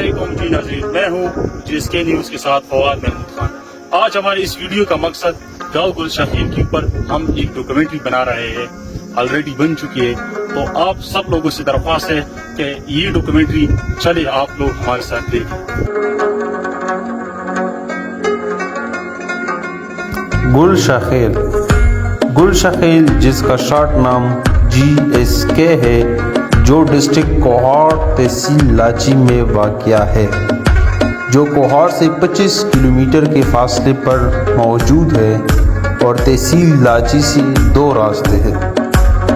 علیکم جی ناظرین، میں ہوں JSK نیوز کے ساتھ فواد محمود خان۔ آج ہمارے اس ویڈیو کا مقصد گاؤں گلشا خیل کے اوپر ہم ایک ڈاکومنٹری بنا رہے ہیں، آلریڈی بن چکی ہے، تو آپ سب لوگوں سے درخواست ہے کہ یہ ڈاکومنٹری چلے آپ لوگ ہمارے ساتھ دیکھیں۔ گلشا خیل، گلشا خیل جس کا شارٹ نام JSK ہے، جو ڈسٹرکٹ کوہاڑ تحصیل لاچی میں واقع ہے، جو کوہاڑ سے 25 کلومیٹر کے فاصلے پر موجود ہے اور تحصیل لاچی سے 2 راستے ہیں،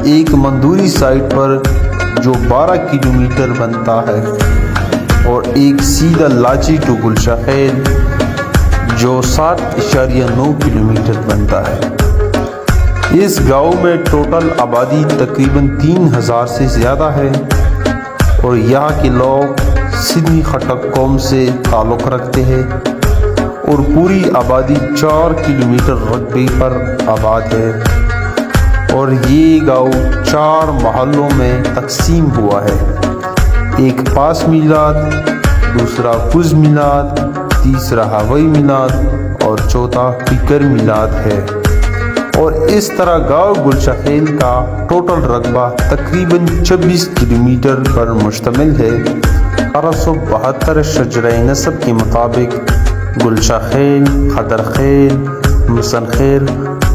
ایک مندوری سائٹ پر جو 12 کلومیٹر بنتا ہے اور ایک سیدھا لاچی ٹو گلشا خیل جو 7.9 کلومیٹر بنتا ہے۔ اس گاؤں میں ٹوٹل آبادی تقریباً 3000 سے زیادہ ہے اور یہاں کے لوگ سندھی خٹک قوم سے تعلق رکھتے ہیں اور پوری آبادی 4 کلومیٹر رقبے پر آباد ہے اور یہ گاؤں 4 محلوں میں تقسیم ہوا ہے، ایک پاس میلاد، دوسرا کز میلاد، تیسرا ہوائی میلاد اور چوتھا فکر میلاد ہے، اور اس طرح گاؤں گلشا خیل کا ٹوٹل رقبہ تقریباً 26 کلومیٹر پر مشتمل ہے۔ 1872 شجرہ نسب کے مطابق گلشا خیل، خدر خیل، مسن خیل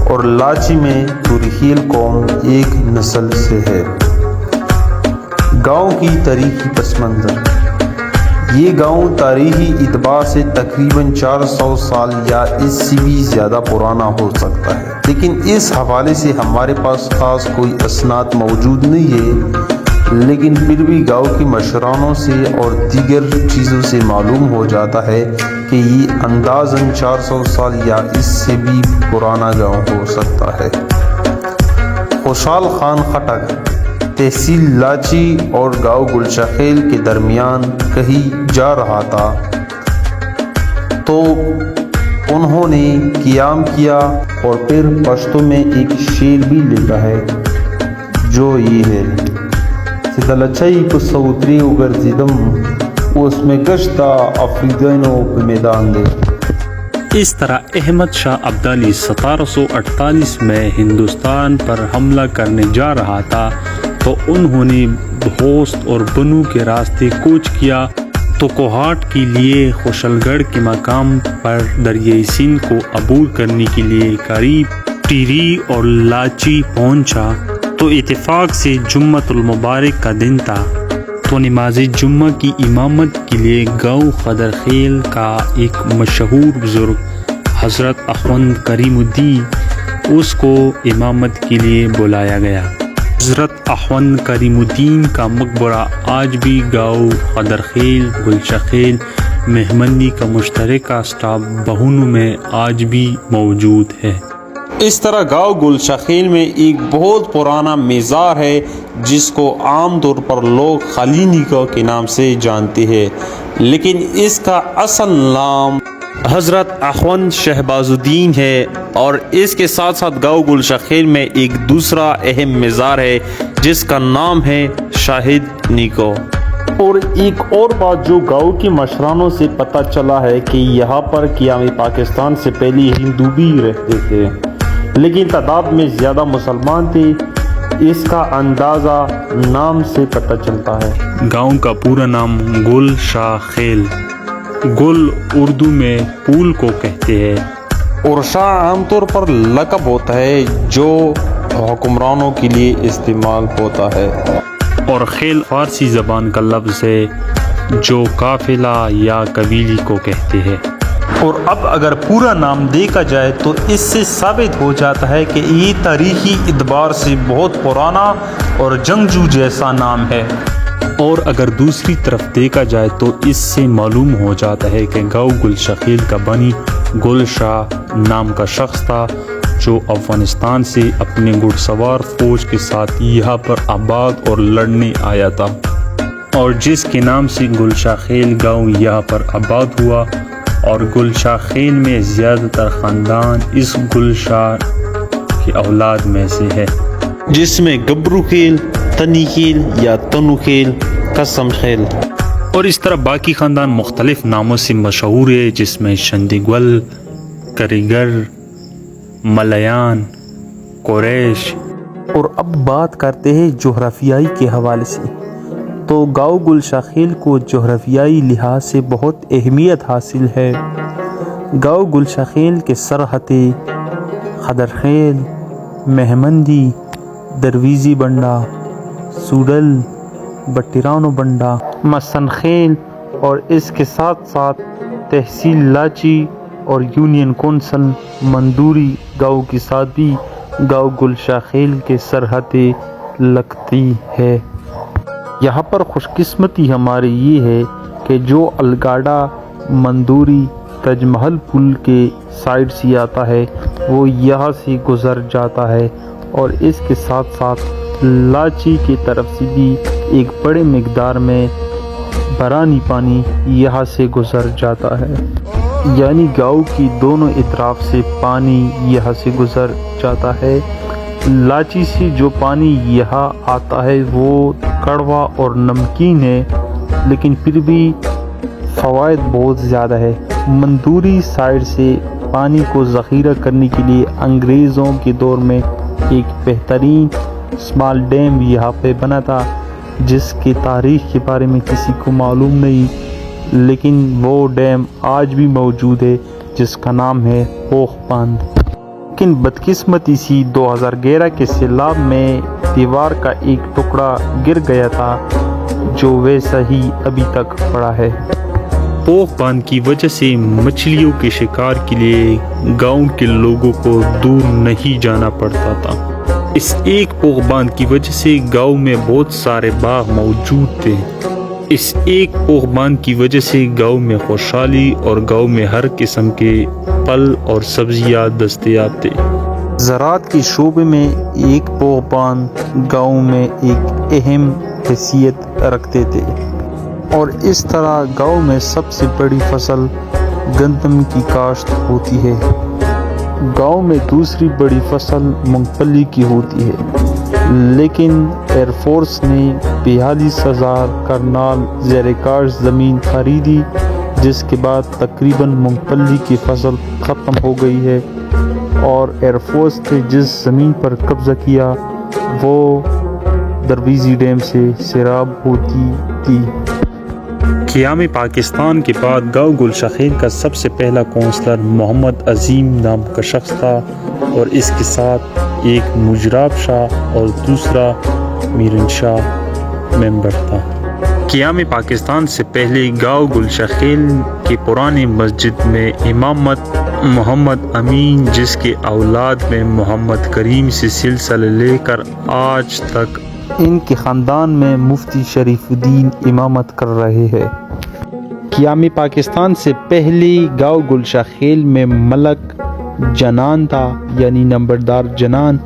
اور لاچی میں توری خیل قوم ایک نسل سے ہے۔ گاؤں کی تاریخی پس منظر: یہ گاؤں تاریخی اعتبار سے تقریباً 400 سال یا اس سے بھی زیادہ پرانا ہو سکتا ہے، لیکن اس حوالے سے ہمارے پاس خاص کوئی اسناد موجود نہیں ہے، لیکن پھر بھی گاؤں کے مشرانوں سے اور دیگر چیزوں سے معلوم ہو جاتا ہے کہ یہ اندازاً 400 سال یا اس سے بھی پرانا گاؤں ہو سکتا ہے۔ خوشحال خان خٹک تحصیل لاچی اور گاؤں گلشا خیل کے درمیان کہیں جا رہا تھا تو انہوں نے قیام کیا اور پھر پشتو میں ایک شعر بھی لکھا ہے جو یہ ہے: سدلچائی کو سوتری اگر زدم اس میں گشتہ افریدینوں پہ میدان دے۔ اس طرح احمد شاہ ابدالی 1748 میں ہندوستان پر حملہ کرنے جا رہا تھا تو انہوں نے بھوست اور بنو کے راستے کوچ کیا تو کوہاٹ کے لیے خوشل گڑھ کے مقام پر دریائے سندھ کو عبور کرنے کے لیے قریب ٹیری اور لاچی پہنچا تو اتفاق سے جمعۃ المبارک کا دن تھا، تو نماز جمعہ کی امامت کے لیے گاؤں خدر خیل کا ایک مشہور بزرگ حضرت اخوند کریم الدین اس کو امامت کے لیے بلایا گیا۔ حضرت اخوند کریم الدین کا مقبرہ آج بھی گاؤں خدر خیل گلشا خیل مہمندی کا مشترکہ سٹاپ بہنوں میں آج بھی موجود ہے۔ اس طرح گاؤں گلشا خیل میں ایک بہت پرانا مزار ہے جس کو عام طور پر لوگ خالی نگاہ کے نام سے جانتے ہیں، لیکن اس کا اصل نام حضرت اخوند شہباز الدین ہے، اور اس کے ساتھ ساتھ گاؤں گلشا خیل میں ایک دوسرا اہم مزار ہے جس کا نام ہے شاہد نیکو۔ اور ایک اور بات جو گاؤں کے مشرانوں سے پتہ چلا ہے کہ یہاں پر قیام پاکستان سے پہلے ہندو بھی رہتے تھے، لیکن تعداد میں زیادہ مسلمان تھے، اس کا اندازہ نام سے پتہ چلتا ہے۔ گاؤں کا پورا نام گلشا خیل، گل اردو میں پھول کو کہتے ہیں، اور شاہ عام طور پر لقب ہوتا ہے جو حکمرانوں کے لیے استعمال ہوتا ہے، اور خیل فارسی زبان کا لفظ ہے جو قافلہ یا قبیلے کو کہتے ہیں۔ اور اب اگر پورا نام دیکھا جائے تو اس سے ثابت ہو جاتا ہے کہ یہ تاریخی اعتبار سے بہت پرانا اور جنگجو جیسا نام ہے، اور اگر دوسری طرف دیکھا جائے تو اس سے معلوم ہو جاتا ہے کہ گاؤں گلشا خیل کا بانی گلشا نام کا شخص تھا جو افغانستان سے اپنے گھڑ سوار فوج کے ساتھ یہاں پر آباد اور لڑنے آیا تھا، اور جس کے نام سے گلشا خیل گاؤں یہاں پر آباد ہوا، اور گلشا خیل میں زیادہ تر خاندان اس گلشا کی اولاد میں سے ہے، جس میں گبرو خیل، تنی خیل یا تنو خیل، قسم خیل اور اس طرح باقی خاندان مختلف ناموں سے مشہور ہے، جس میں شندگول، کریگر، ملیان، قریش۔ اور اب بات کرتے ہیں جغرافیائی کے حوالے سے، تو گاؤں گل شخیل کو جغرافیائی لحاظ سے بہت اہمیت حاصل ہے۔ گاؤں گل شخیل کے سرحدیں خدرخیل، مہمندی، درویزی بنڈا، سوڈل، بٹیرانو بنڈا، مسنخیل اور اس کے ساتھ ساتھ تحصیل لاچی اور یونین کونسل مندوری گاؤں کے ساتھ بھی گاؤں گل شخیل کے سرحدیں لگتی ہے۔ یہاں پر خوش قسمتی ہماری یہ ہے کہ جو الگاڈا مندوری تاج محل پل کے سائڈ سے آتا ہے وہ یہاں سے گزر جاتا ہے، اور اس کے ساتھ ساتھ لاچی کی طرف سے بھی ایک بڑے مقدار میں بارانی پانی یہاں سے گزر جاتا ہے، یعنی گاؤں کی دونوں اطراف سے پانی یہاں سے گزر جاتا ہے۔ لاچی سے جو پانی یہاں آتا ہے وہ کڑوا اور نمکین ہے، لیکن پھر بھی فوائد بہت زیادہ ہے۔ مندوری سائڈ سے پانی کو ذخیرہ کرنے کے لیے انگریزوں کے دور میں ایک بہترین اسمال ڈیم یہاں پہ بنا تھا، جس کی تاریخ کے بارے میں کسی کو معلوم نہیں، لیکن وہ ڈیم آج بھی موجود ہے جس کا نام ہے پوخ باندھ۔ لیکن بدقسمتی سی 2011 کے سیلاب میں دیوار کا ایک ٹکڑا گر گیا تھا، جو ویسا ہی ابھی تک پڑا ہے۔ پوخ باندھ کی وجہ سے مچھلیوں کے شکار کے لیے گاؤں کے لوگوں کو دور نہیں جانا پڑتا تھا۔ اس ایک پوخ باندھ کی وجہ سے گاؤں میں بہت سارے باغ موجود تھے۔ اس ایک پوخ باندھ کی وجہ سے گاؤں میں خوشحالی اور گاؤں میں ہر قسم کے پھل اور سبزیاں دستیاب تھے۔ زراعت کے شعبے میں ایک پوخ باندھ گاؤں میں ایک اہم حیثیت رکھتے تھے، اور اس طرح گاؤں میں سب سے بڑی فصل گندم کی کاشت ہوتی ہے۔ گاؤں میں دوسری بڑی فصل مونگ پھلی کی ہوتی ہے، لیکن ایئر فورس نے 42,000 کرنال زیر کاشت زمین خریدی، جس کے بعد تقریباً مونگ پھلی کی فصل ختم ہو گئی ہے، اور ایئر فورس نے جس زمین پر قبضہ کیا وہ درویزی ڈیم سے سیراب ہوتی تھی۔ قیام پاکستان کے بعد گاؤں گل شخیل کا سب سے پہلا کونسلر محمد عظیم نام کا شخص تھا، اور اس کے ساتھ ایک مجراب شاہ اور دوسرا میرن شاہ ممبر تھا۔ قیام پاکستان سے پہلے گاؤں گل شخیل کی پرانی مسجد میں امامت محمد امین، جس کے اولاد میں محمد کریم سے سلسلہ لے کر آج تک ان کے خاندان میں مفتی شریف الدین امامت کر رہے ہیں۔ قیام پاکستان سے پہلے گاؤں گل شخیل میں ملک جنان تھا، یعنی نمبردار جنان،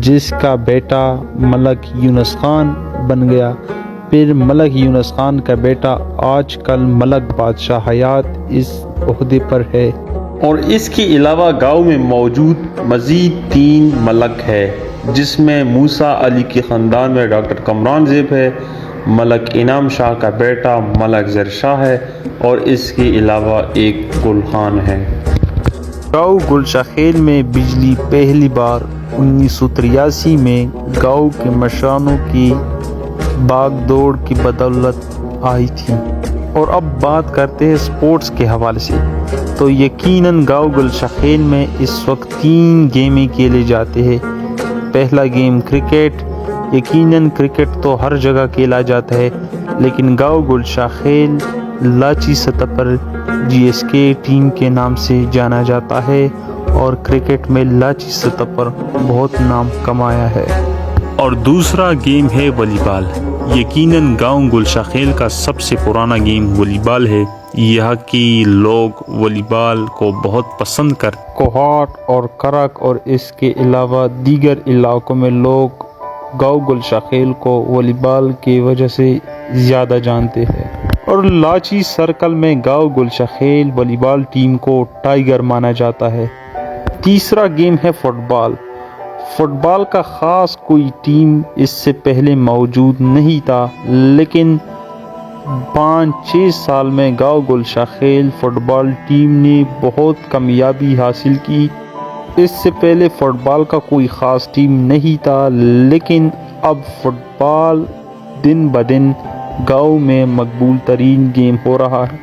جس کا بیٹا ملک یونس خان بن گیا۔ پھر ملک یونس خان کا بیٹا آج کل ملک بادشاہ حیات اس عہدے پر ہے۔ اور اس کے علاوہ گاؤں میں موجود مزید 3 ملک ہے، جس میں موسیٰ علی کے خاندان میں ڈاکٹر کمران زیب ہے، ملک انعام شاہ کا بیٹا ملک زر شاہ ہے، اور اس کے علاوہ ایک گل خان ہے۔ گاؤں گل شخیل میں بجلی پہلی بار 1983 میں گاؤں کے مشانوں کی باغ دوڑ کی بدولت آئی تھی۔ اور اب بات کرتے ہیں سپورٹس کے حوالے سے، تو یقیناً گاؤں گل شخیل میں اس وقت 3 گیمیں کھیلے جاتے ہیں۔ پہلا گیم کرکٹ، یقیناً کرکٹ تو ہر جگہ کھیلا جاتا ہے، لیکن گاؤں گل شخیل لاچی سطح پر جی ایس کے ٹیم کے نام سے جانا جاتا ہے، اور کرکٹ میں لاچی سطح پر بہت نام کمایا ہے۔ اور دوسرا گیم ہے والی بال۔ یقیناً گاؤں گل شخیل کا سب سے پرانا گیم والی بال ہے۔ یہاں کی لوگ والی بال کو بہت پسند کرتے ہیں۔ کوہاٹ اور کرک اور اس کے علاوہ دیگر علاقوں میں لوگ گاؤں گل شخیل کو والی بال کی وجہ سے زیادہ جانتے ہیں، اور لاچی سرکل میں گاؤں گل شخیل والی بال ٹیم کو ٹائیگر مانا جاتا ہے۔ تیسرا گیم ہے فٹ بال۔ فٹ بال کا خاص کوئی ٹیم اس سے پہلے موجود نہیں تھا، لیکن 5-6 سال میں گاؤں گلشاخیل فٹ بال ٹیم نے بہت کامیابی حاصل کی۔ اس سے پہلے فٹ بال کا کوئی خاص ٹیم نہیں تھا، لیکن اب فٹ بال دن بدن گاؤں میں مقبول ترین گیم ہو رہا ہے۔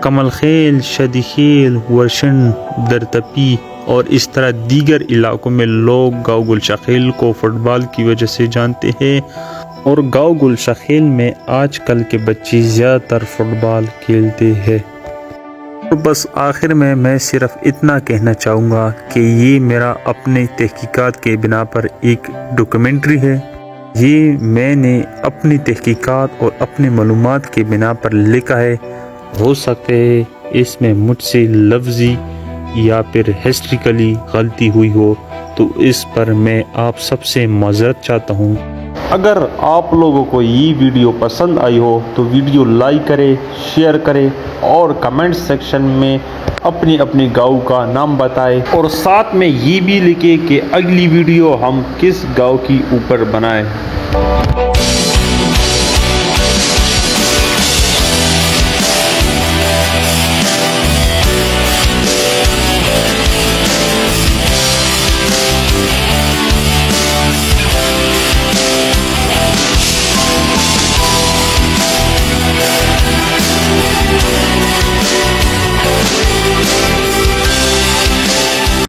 کمل خیل، شدی خیل، ورشن، درتپی اور اس طرح دیگر علاقوں میں لوگ گاؤں گلشاخیل کو فٹ بال کی وجہ سے جانتے ہیں، اور گاؤں گلشاخیل میں آج کل کے بچے زیادہ تر فٹ بال کھیلتے ہیں۔ اور بس آخر میں صرف اتنا کہنا چاہوں گا کہ یہ میرا اپنے تحقیقات کے بنا پر ایک ڈاکیومنٹری ہے۔ یہ میں نے اپنی تحقیقات اور اپنی معلومات کے بنا پر لکھا ہے۔ ہو سکتے ہے اس میں مجھ سے لفظی یا پھر ہسٹریکلی غلطی ہوئی ہو، تو اس پر میں آپ سب سے معذرت چاہتا ہوں۔ اگر آپ لوگوں کو یہ ویڈیو پسند آئی ہو تو ویڈیو لائک کرے، شیئر کرے اور کمنٹ سیکشن میں اپنی گاؤں کا نام بتائے، اور ساتھ میں یہ بھی لکھے کہ اگلی ویڈیو ہم کس گاؤں کی اوپر بنائیں۔